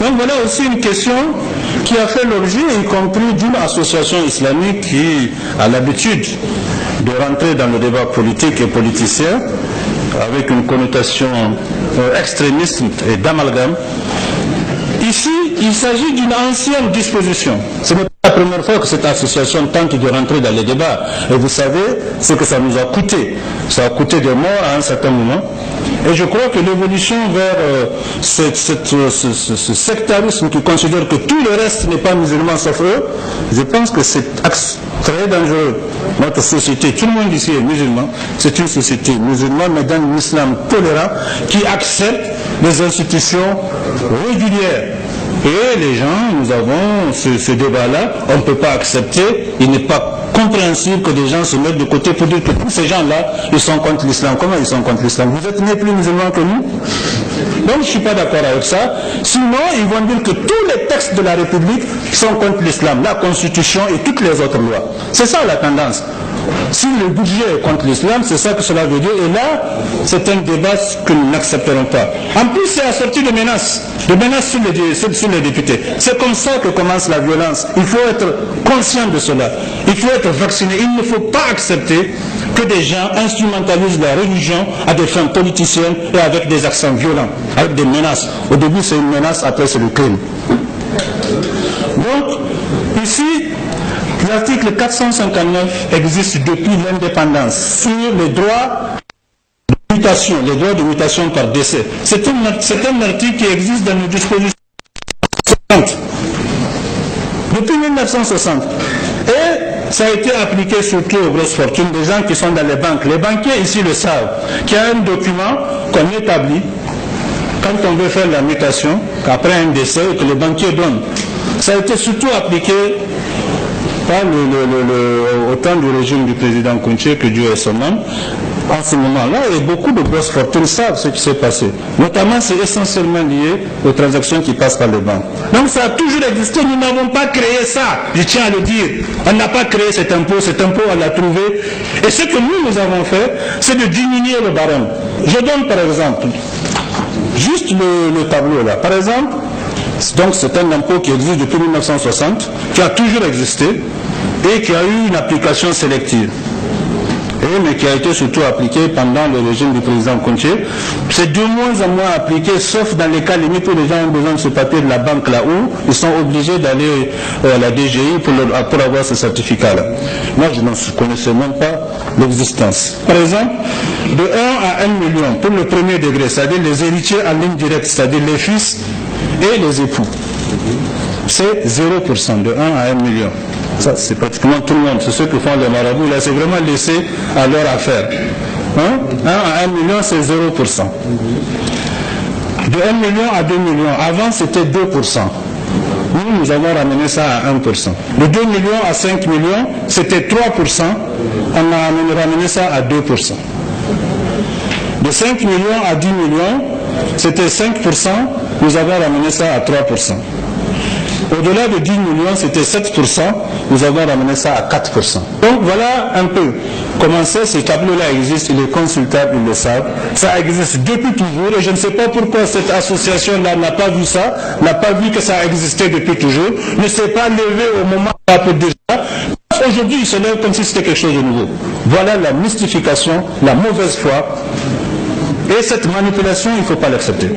Donc voilà aussi une question qui a fait l'objet, y compris d'une association islamique qui a l'habitude de rentrer dans le débat politique et politicien avec une connotation extrémiste et d'amalgame. Ici, il s'agit d'une ancienne disposition. Ce n'est pas la première fois que cette association tente de rentrer dans les débats. Et vous savez ce que ça nous a coûté. Ça a coûté des morts à un certain moment. Et je crois que l'évolution vers ce sectarisme qui considère que tout le reste n'est pas musulman sauf eux, je pense que c'est très dangereux. Notre société, tout le monde ici est musulman, c'est une société musulmane, mais dans l'islam tolérant qui accepte les institutions régulières. Et les gens, nous avons ce débat-là, on ne peut pas accepter, il n'est pas compréhensible que des gens se mettent de côté pour dire que tous ces gens-là, ils sont contre l'islam. Comment ils sont contre l'islam? Vous êtes nés plus musulmans que nous? Donc je ne suis pas d'accord avec ça. Sinon, ils vont dire que tous les textes de la République sont contre l'islam, la Constitution et toutes les autres lois. C'est ça la tendance. Si le budget est contre l'islam, c'est ça que cela veut dire. Et là, c'est un débat que nous n'accepterons pas. En plus, c'est assorti de menaces sur les députés. C'est comme ça que commence la violence. Il faut être conscient de cela. Il faut être vacciné. Il ne faut pas accepter que des gens instrumentalisent la religion à des fins politiciennes et avec des accents violents, avec des menaces. Au début, c'est une menace, après, c'est le crime. Donc, ici, l'article 459 existe depuis l'indépendance sur les droits de mutation par décès. C'est un article qui existe dans nos dispositions depuis 1960. Et ça a été appliqué surtout aux grosses fortunes, des gens qui sont dans les banques. Les banquiers ici le savent, qu'il y a un document qu'on établit quand on veut faire la mutation, qu'après un décès, et que le banquier donne. Ça a été surtout appliqué au temps du régime du président Kounché, que Dieu ait son âme, en ce moment-là, et beaucoup de grosses fortunes savent ce qui s'est passé. Notamment, c'est essentiellement lié aux transactions qui passent par les banques. Donc ça a toujours existé, nous n'avons pas créé ça, je tiens à le dire. On n'a pas créé cet impôt on l'a trouvé. Et ce que nous avons fait, c'est de diminuer le barème. Je donne par exemple, juste le tableau là. Par exemple, donc c'est un impôt qui existe depuis 1960, qui a toujours existé et qui a eu une application sélective. Mais qui a été surtout appliqué pendant le régime du président Kounché. C'est de moins en moins appliqué, sauf dans les cas limites où les gens ont besoin de ce papier de la banque là où ils sont obligés d'aller à la DGI pour avoir ce certificat-là. Moi, je n'en connaissais même pas l'existence. Par exemple, de 1 à 1 million pour le premier degré, c'est-à-dire les héritiers en ligne directe, c'est-à-dire les fils et les époux. C'est 0%, de 1 à 1 million. Ça, c'est pratiquement tout le monde. C'est ceux que font les marabouts. Là, c'est vraiment laissé à leur affaire. 1 à 1 million, c'est 0%. De 1 million à 2 millions. Avant, c'était 2%. Nous avons ramené ça à 1%. De 2 millions à 5 millions, c'était 3%. On a ramené ça à 2%. De 5 millions à 10 millions, c'était 5%. Nous avons ramené ça à 3%. Au-delà de 10 millions, c'était 7%, nous avons ramené ça à 4%. Donc voilà un peu comment c'est, ces tableaux-là existent, il est consultable, ils le savent. Ça existe depuis toujours et je ne sais pas pourquoi cette association-là n'a pas vu ça, n'a pas vu que ça existait depuis toujours, ne s'est pas levé au moment où on peut déjà. Aujourd'hui, il se lève comme si c'était quelque chose de nouveau. Voilà la mystification, la mauvaise foi. Et cette manipulation, il ne faut pas l'accepter.